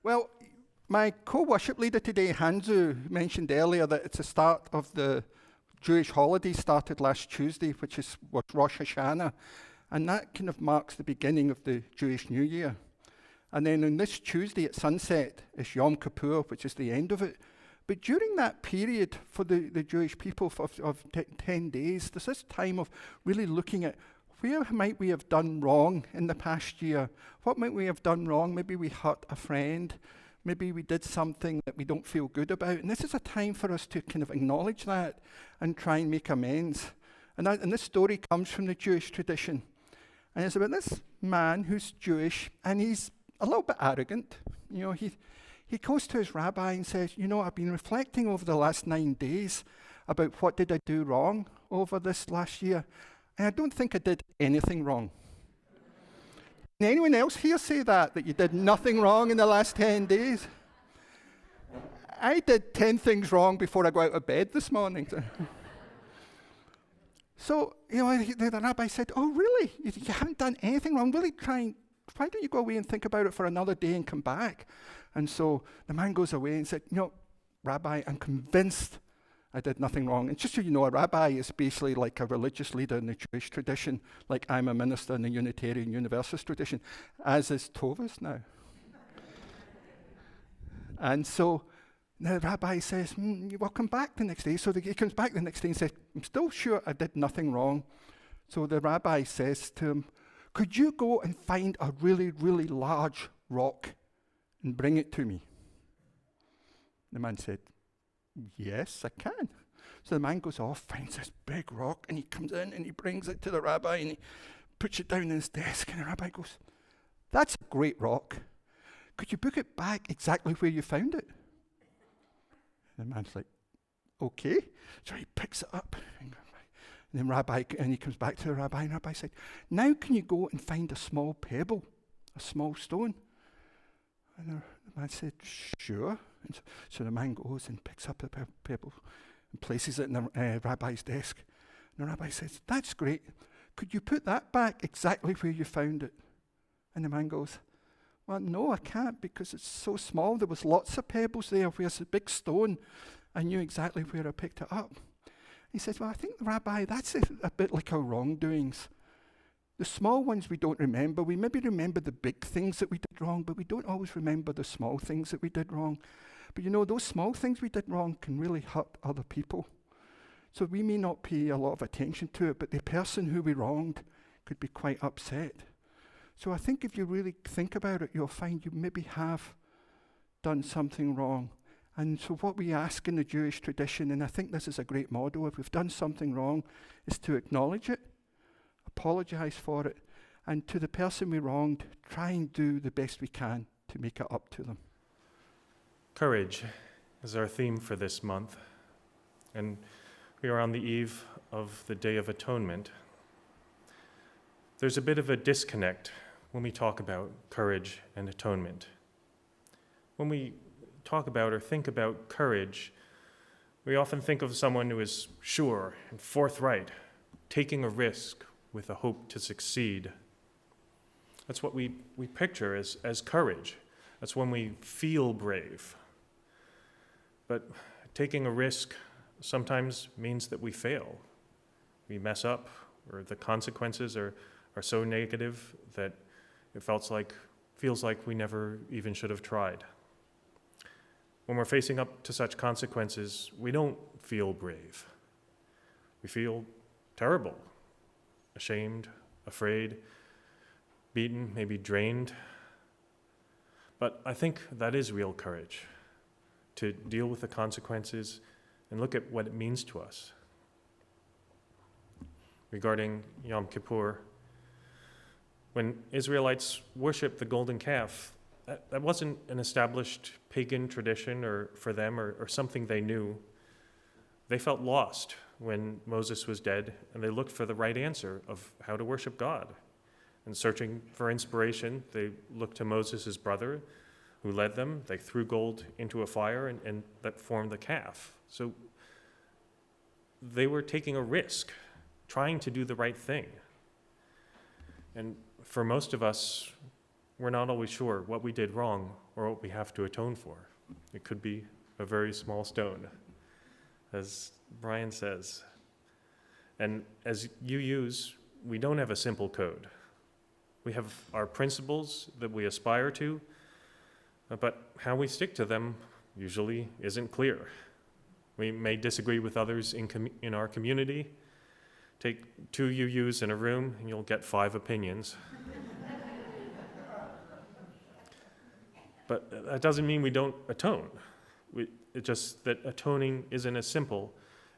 Well, my co-worship leader today, Hanju, mentioned earlier that it's the start of the Jewish holiday started last Tuesday, which was Rosh Hashanah, and that kind of marks the beginning of the Jewish New Year. And then on this Tuesday at sunset is Yom Kippur, which is the end of it. But during that period for the Jewish people of 10 days, there's this time of really looking at where might we have done wrong in the past year? What might we have done wrong? Maybe we hurt a friend. Maybe we did something that we don't feel good about. And this is a time for us to kind of acknowledge that and try and make amends. And this story comes from the Jewish tradition. And it's about this man who's Jewish, and he's a little bit arrogant. You know, he goes to his rabbi and says, you know, I've been reflecting over the last 9 days about what did I do wrong over this last year, and I don't think I did anything wrong. Can anyone else here say that you did nothing wrong in the last 10 days? I did 10 things wrong before I go out of bed this morning. So, you know, the rabbi said, oh, really? You haven't done anything wrong? Really why don't you go away and think about it for another day and come back? And so the man goes away and said, you know, Rabbi, I'm convinced I did nothing wrong. And just so you know, a rabbi is basically like a religious leader in the Jewish tradition, like I'm a minister in the Unitarian Universalist tradition, as is Tovas now. And so the rabbi says, well, come back the next day. So he comes back the next day and says, I'm still sure I did nothing wrong. So the rabbi says to him, could you go and find a really, really large rock and bring it to me? The man said, yes, I can. So the man goes off, finds this big rock, and he comes in and he brings it to the rabbi and he puts it down on his desk. And the rabbi goes, that's a great rock. Could you put it back exactly where you found it? And the man's like, okay. So he picks it up. And then he comes back to the rabbi, and the rabbi said, now can you go and find a small pebble, a small stone? And the man said, sure. And so the man goes and picks up the pebble and places it in the rabbi's desk. And the rabbi says, that's great. Could you put that back exactly where you found it? And the man goes, well, no, I can't, because it's so small. There was lots of pebbles there. Where's the big stone? I knew exactly where I picked it up. He says, well, I think, Rabbi, that's a bit like our wrongdoings. The small ones we don't remember. We maybe remember the big things that we did wrong, but we don't always remember the small things that we did wrong. But you know, those small things we did wrong can really hurt other people. So we may not pay a lot of attention to it, but the person who we wronged could be quite upset. So I think if you really think about it, you'll find you maybe have done something wrong. And so what we ask in the Jewish tradition, and I think this is a great model, if we've done something wrong, is to acknowledge it, apologize for it, and to the person we wronged, try and do the best we can to make it up to them. Courage is our theme for this month, and we are on the eve of the Day of Atonement. There's a bit of a disconnect when we talk about courage and atonement. When we talk about or think about courage, we often think of someone who is sure and forthright, taking a risk with a hope to succeed. That's what we picture as courage. That's when we feel brave. But taking a risk sometimes means that we fail. We mess up, or the consequences are so negative that it feels like we never even should have tried. When we're facing up to such consequences, we don't feel brave. We feel terrible, ashamed, afraid, beaten, maybe drained. But I think that is real courage, to deal with the consequences and look at what it means to us. Regarding Yom Kippur, when Israelites worshiped the golden calf, that wasn't an established pagan tradition or for them or something they knew. They felt lost when Moses was dead, and they looked for the right answer of how to worship God. And searching for inspiration, they looked to Moses, his brother, who led them. They threw gold into a fire, and that formed the calf. So they were taking a risk, trying to do the right thing. And for most of us, we're not always sure what we did wrong or what we have to atone for. It could be a very small stone, as Brian says. And as UUs, we don't have a simple code. We have our principles that we aspire to, but how we stick to them usually isn't clear. We may disagree with others in our community. Take 2 UUs in a room and you'll get 5 opinions. But that doesn't mean we don't atone. It's just that atoning isn't as simple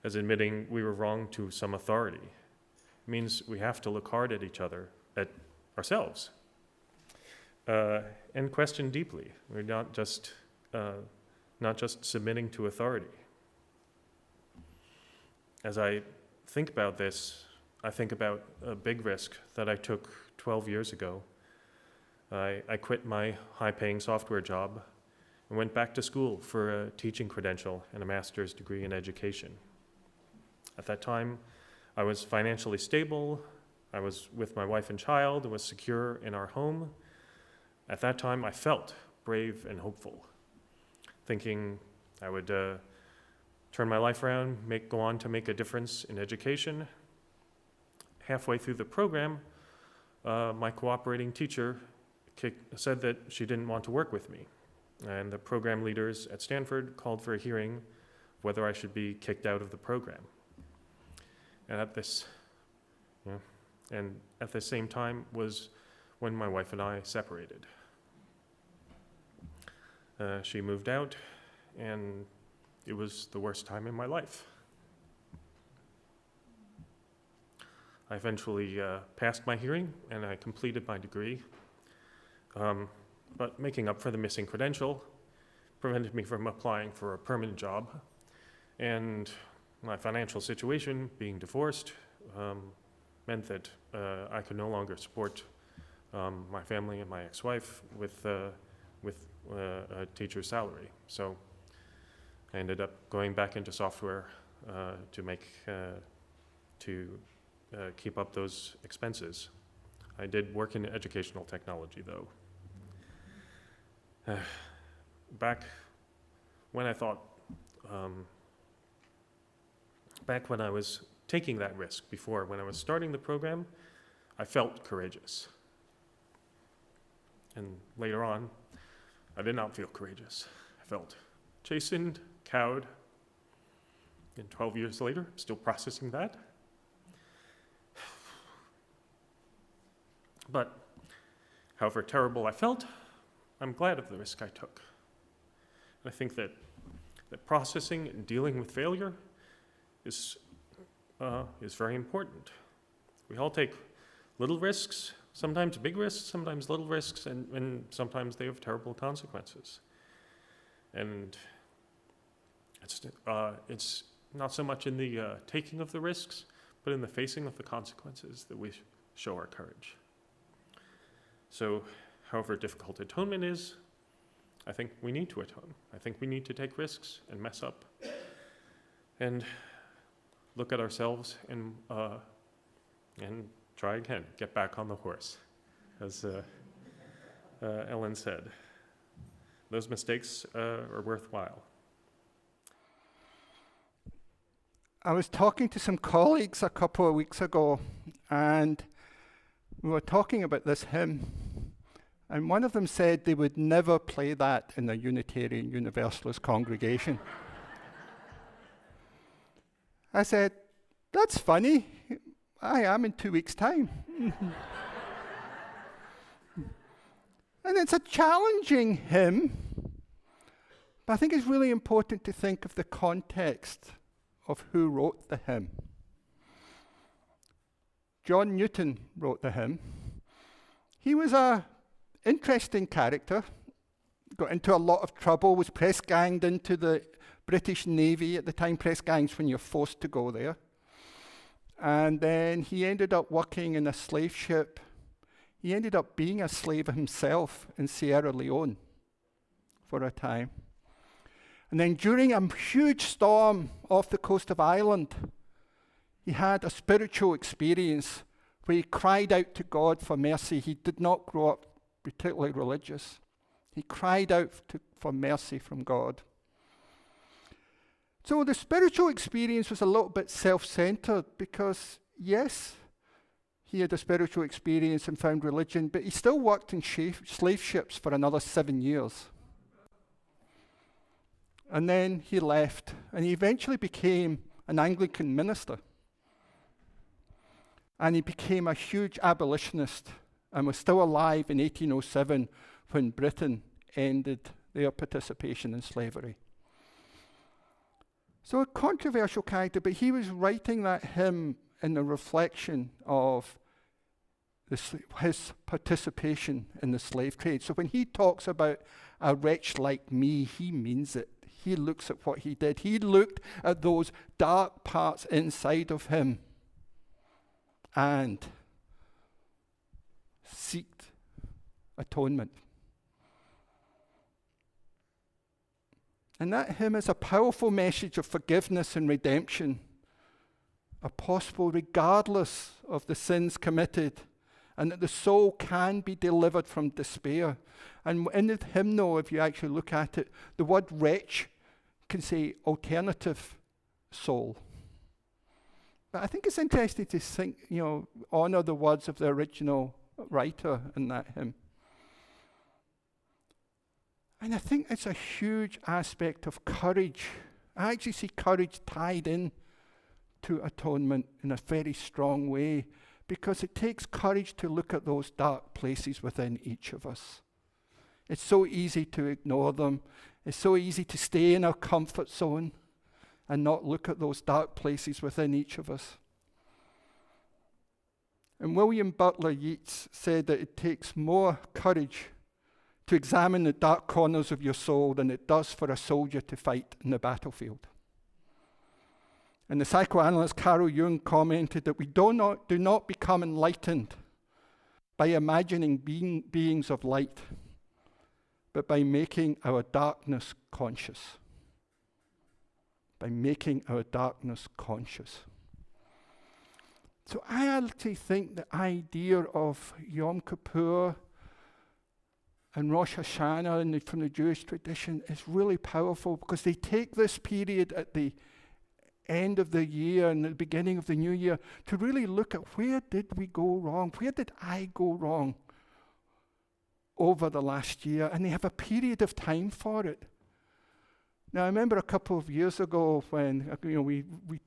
as admitting we were wrong to some authority. It means we have to look hard at each other, at ourselves, and question deeply. We're not just submitting to authority. As I think about this, I think about a big risk that I took 12 years ago. I quit my high-paying software job and went back to school for a teaching credential and a master's degree in education. At that time, I was financially stable, I was with my wife and child, and was secure in our home. At that time, I felt brave and hopeful, thinking I would turn my life around, go on to make a difference in education. Halfway through the program, my cooperating teacher said that she didn't want to work with me. And the program leaders at Stanford called for a hearing whether I should be kicked out of the program. And at the same time was when my wife and I separated. She moved out, and it was the worst time in my life. I eventually passed my hearing, and I completed my degree. But making up for the missing credential prevented me from applying for a permanent job. And my financial situation, being divorced, meant that I could no longer support my family and my ex-wife with a teacher's salary. So I ended up going back into software to keep up those expenses. I did work in educational technology, though. Back when I was taking that risk before, when I was starting the program, I felt courageous. And later on, I did not feel courageous. I felt chastened, cowed, and 12 years later, still processing that. But however terrible I felt, I'm glad of the risk I took. And I think that processing and dealing with failure is very important. We all take little risks, sometimes big risks, sometimes little risks, and sometimes they have terrible consequences. And it's not so much in the taking of the risks, but in the facing of the consequences that we show our courage. So, however difficult atonement is, I think we need to atone. I think we need to take risks and mess up and look at ourselves and try again, get back on the horse, as Ellen said. Those mistakes are worthwhile. I was talking to some colleagues a couple of weeks ago, and we were talking about this hymn. And one of them said they would never play that in a Unitarian Universalist congregation. I said, that's funny. I am in 2 weeks' time. And it's a challenging hymn, but I think it's really important to think of the context of who wrote the hymn. John Newton wrote the hymn. He was an interesting character, got into a lot of trouble, was press ganged into the British Navy at the time. Press gangs when you're forced to go there. And then he ended up working in a slave ship. He ended up being a slave himself in Sierra Leone for a time. And then during a huge storm off the coast of Ireland, he had a spiritual experience where he cried out to God for mercy. He did not grow up particularly religious. He cried out for mercy from God. So the spiritual experience was a little bit self-centered because, yes, he had a spiritual experience and found religion, but he still worked in slave ships for another 7 years. And then he left, and he eventually became an Anglican minister. And he became a huge abolitionist and was still alive in 1807 when Britain ended their participation in slavery. So a controversial character, but he was writing that hymn in the reflection of his participation in the slave trade. So when he talks about a wretch like me, he means it. He looks at what he did. He looked at those dark parts inside of him and sought atonement. And that hymn is a powerful message of forgiveness and redemption, are possible regardless of the sins committed, and that the soul can be delivered from despair. And in the hymnal, if you actually look at it, the word wretch can say alternative soul. But I think it's interesting to think, honor the words of the original writer in that hymn. And I think it's a huge aspect of courage. I actually see courage tied in to atonement in a very strong way, because it takes courage to look at those dark places within each of us. It's so easy to ignore them. It's so easy to stay in our comfort zone and not look at those dark places within each of us. And William Butler Yeats said that it takes more courage to examine the dark corners of your soul than it does for a soldier to fight in the battlefield. And the psychoanalyst Carl Jung commented that we do not become enlightened by imagining beings of light, but by making our darkness conscious. By making our darkness conscious. So I actually think the idea of Yom Kippur and Rosh Hashanah from the Jewish tradition is really powerful, because they take this period at the end of the year and the beginning of the new year to really look at where did we go wrong? Where did I go wrong over the last year? And they have a period of time for it. Now, I remember a couple of years ago when we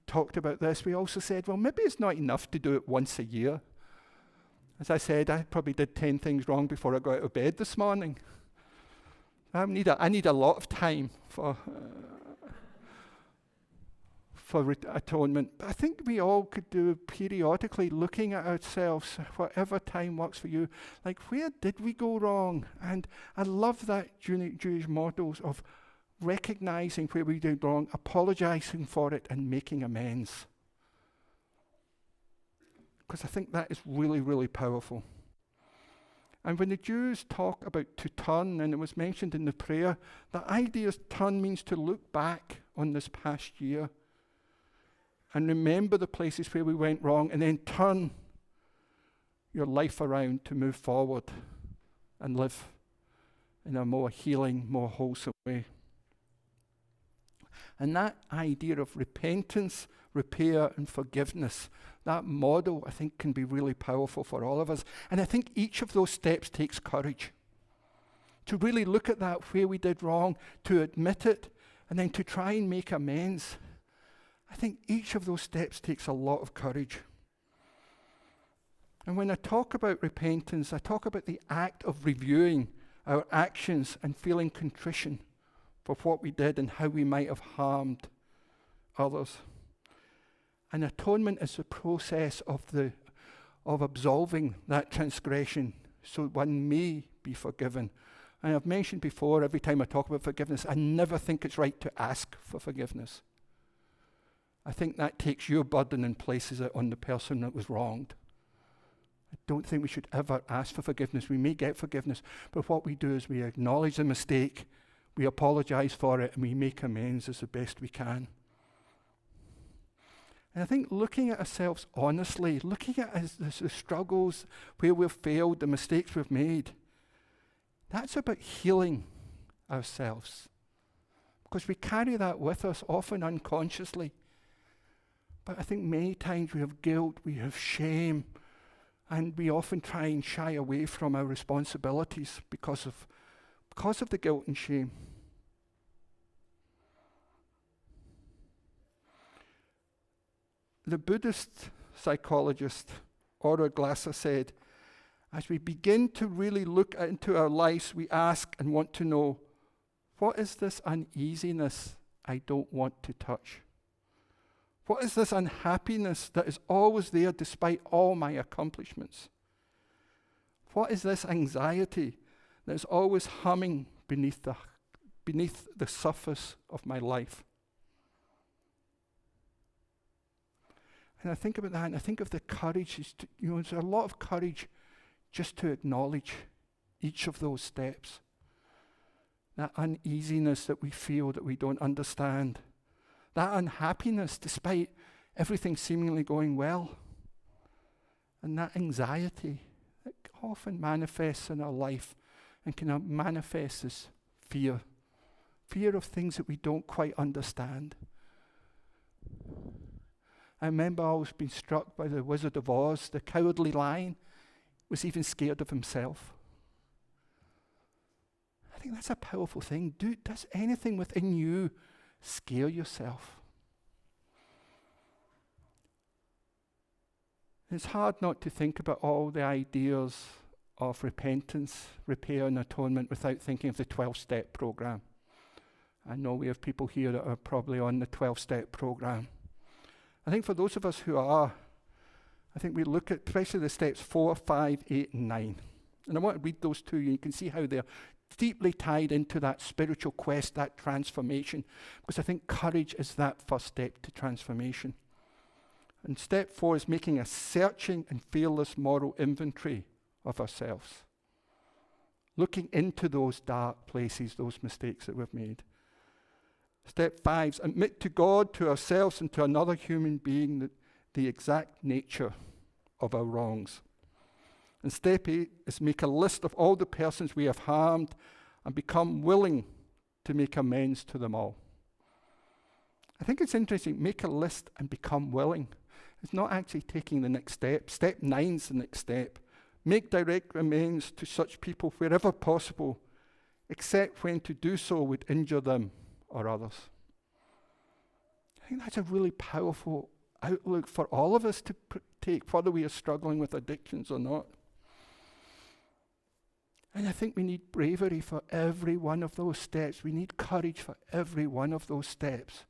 talked about this, we also said, well, maybe it's not enough to do it once a year. As I said, I probably did 10 things wrong before I got out of bed this morning. I need a lot of time for atonement. But I think we all could do periodically, looking at ourselves, whatever time works for you, like where did we go wrong? And I love that Jewish models of recognizing where we did wrong, apologizing for it, and making amends. Because I think that is really, really powerful. And when the Jews talk about to turn, and it was mentioned in the prayer, the idea of turn means to look back on this past year and remember the places where we went wrong, and then turn your life around to move forward and live in a more healing, more wholesome way. And that idea of repentance, repair, and forgiveness, that model, I think, can be really powerful for all of us. And I think each of those steps takes courage. To really look at that, where we did wrong, to admit it, and then to try and make amends. I think each of those steps takes a lot of courage. And when I talk about repentance, I talk about the act of reviewing our actions and feeling contrition for what we did and how we might have harmed others. And atonement is the process of absolving that transgression so one may be forgiven. And I've mentioned before, every time I talk about forgiveness, I never think it's right to ask for forgiveness. I think that takes your burden and places it on the person that was wronged. I don't think we should ever ask for forgiveness. We may get forgiveness, but what we do is we acknowledge the mistake, we apologize for it, and we make amends as the best we can. And I think looking at ourselves honestly, looking at the struggles, where we've failed, the mistakes we've made, That's about healing ourselves. Because we carry that with us, often unconsciously. But I think many times we have guilt, we have shame, and we often try and shy away from our responsibilities because of the guilt and shame. The Buddhist psychologist Ora Glasser said, as we begin to really look into our lives, we ask and want to know, what is this uneasiness I don't want to touch? What is this unhappiness that is always there despite all my accomplishments? What is this anxiety that is always humming beneath the surface of my life? And I think about that, and I think of the courage. There's a lot of courage just to acknowledge each of those steps. That uneasiness that we feel that we don't understand. That unhappiness despite everything seemingly going well. And that anxiety that often manifests in our life and can manifest as fear. Fear of things that we don't quite understand. I remember always being struck by the Wizard of Oz. The cowardly lion was even scared of himself. I think that's a powerful thing. Does anything within you scare yourself? It's hard not to think about all the ideas of repentance, repair, and atonement without thinking of the 12-step program. I know we have people here that are probably on the 12-step program. I think for those of us who are, I think we look at especially the steps 4, 5, 8, and 9. And I want to read those to you. You can see how they're deeply tied into that spiritual quest, that transformation, because I think courage is that first step to transformation. And step 4 is making a searching and fearless moral inventory of ourselves. Looking into those dark places, those mistakes that we've made. Step 5 is admit to God, to ourselves, and to another human being the exact nature of our wrongs. And step 8 is make a list of all the persons we have harmed and become willing to make amends to them all. I think it's interesting, make a list and become willing. It's not actually taking the next step. Step 9 is the next step. Make direct amends to such people wherever possible, except when to do so would injure them or others. I think that's a really powerful outlook for all of us to take, whether we are struggling with addictions or not. And I think we need bravery for every one of those steps. We need courage for every one of those steps.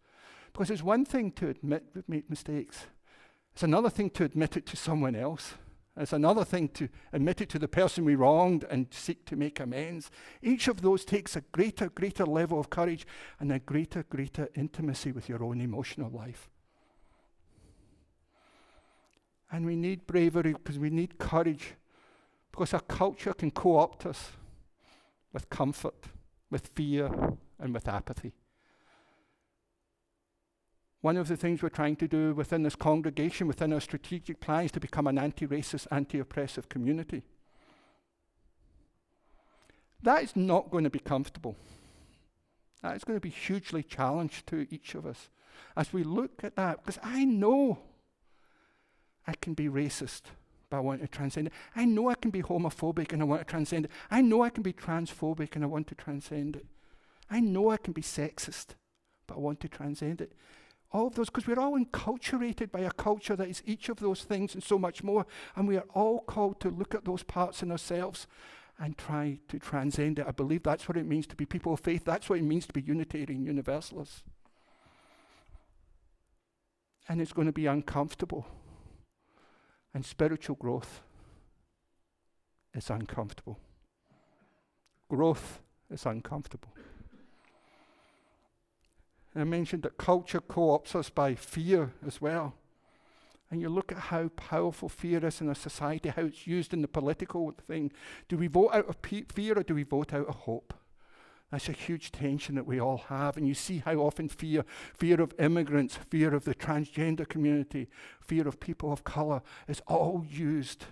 Because it's one thing to admit we've made mistakes. It's another thing to admit it to someone else. It's another thing to admit it to the person we wronged and seek to make amends. Each of those takes a greater level of courage and a greater intimacy with your own emotional life. And we need bravery because we need courage, because our culture can co-opt us with comfort, with fear, and with apathy. One of the things we're trying to do within this congregation, within our strategic plan, is to become an anti-racist, anti-oppressive community. That is not going to be comfortable. That is going to be hugely challenged to each of us as we look at that, because I know I can be racist, but I want to transcend it. I know I can be homophobic and I want to transcend it. I know I can be transphobic and I want to transcend it. I know I can be sexist, but I want to transcend it. All of those, because we're all enculturated by a culture that is each of those things and so much more, and we are all called to look at those parts in ourselves and try to transcend it. I believe that's what it means to be people of faith. That's what it means to be Unitarian Universalists. And it's going to be uncomfortable. And spiritual growth is uncomfortable. Growth is uncomfortable. And I mentioned that culture co-opts us by fear as well. And you look at how powerful fear is in our society, how it's used in the political thing. Do we vote out of fear or do we vote out of hope? That's a huge tension that we all have. And you see how often fear of immigrants, fear of the transgender community, fear of people of colour is all used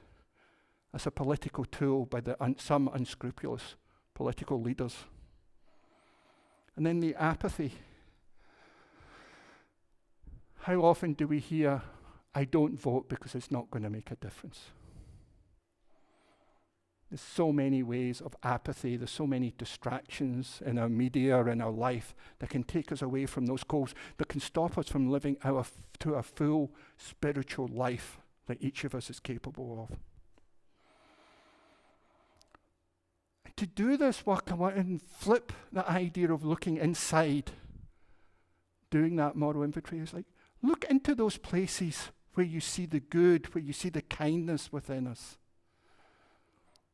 as a political tool by some unscrupulous political leaders. And then the apathy. How often do we hear, I don't vote because it's not going to make a difference? There's so many ways of apathy. There's so many distractions in our media, in our life, that can take us away from those goals, that can stop us from living to a full spiritual life that each of us is capable of. And to do this work, I want to flip the idea of looking inside, doing that moral inventory. Is like, look into those places where you see the good, where you see the kindness within us.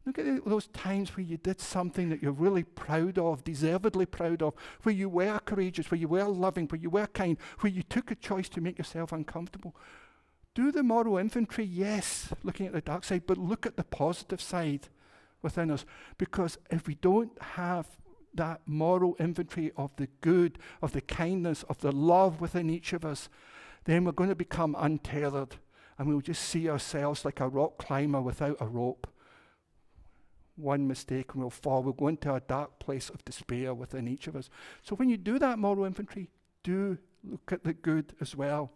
Look at those times where you did something that you're really proud of, deservedly proud of, where you were courageous, where you were loving, where you were kind, where you took a choice to make yourself uncomfortable. Do the moral inventory, yes, looking at the dark side, but look at the positive side within us. Because if we don't have that moral inventory of the good, of the kindness, of the love within each of us, then we're going to become untethered, and we'll just see ourselves like a rock climber without a rope. One mistake and we'll fall. We'll go into a dark place of despair within each of us. So when you do that moral inventory, do look at the good as well.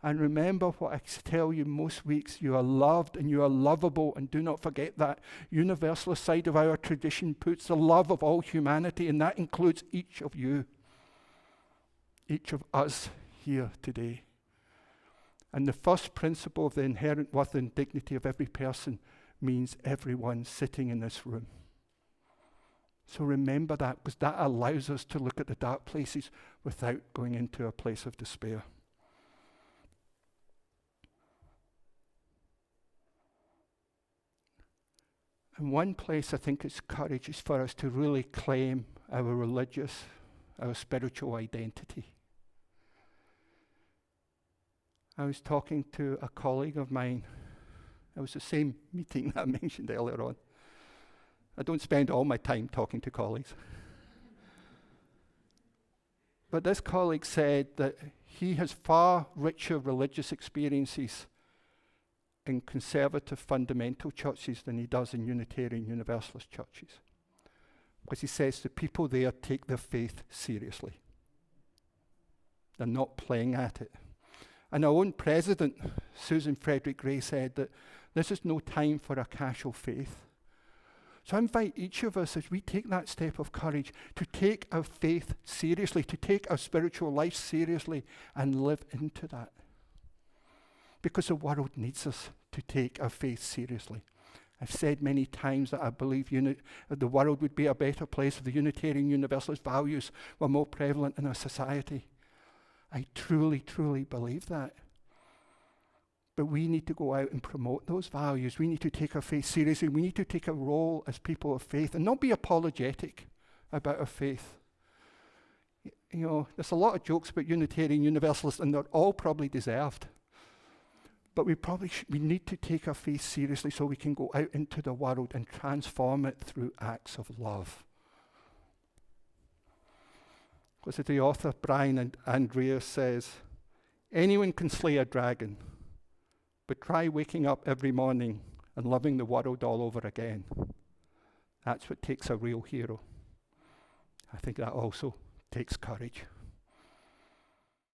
And remember what I tell you most weeks, you are loved and you are lovable, and do not forget that. Universalist side of our tradition puts the love of all humanity, and that includes each of you, each of us here today. And the first principle of the inherent worth and dignity of every person means everyone sitting in this room. So remember that, because that allows us to look at the dark places without going into a place of despair. And one place I think it's courage is for us to really claim our religious, our spiritual identity. I was talking to a colleague of mine. It was the same meeting that I mentioned earlier on. I don't spend all my time talking to colleagues. But this colleague said that he has far richer religious experiences in conservative fundamental churches than he does in Unitarian Universalist churches. Because he says the people there take their faith seriously. They're not playing at it. And our own president, Susan Frederick Gray, said that this is no time for a casual faith. So I invite each of us, as we take that step of courage, to take our faith seriously, to take our spiritual life seriously, and live into that. Because the world needs us to take our faith seriously. I've said many times that I believe the world would be a better place if the Unitarian Universalist values were more prevalent in our society. I truly, truly believe that. But we need to go out and promote those values. We need to take our faith seriously. We need to take a role as people of faith and not be apologetic about our faith. You know, there's a lot of jokes about Unitarian Universalists, and they're all probably deserved. But we need to take our faith seriously so we can go out into the world and transform it through acts of love. Because as the author Brian and Andreas says, anyone can slay a dragon, but try waking up every morning and loving the world all over again. That's what takes a real hero. I think that also takes courage.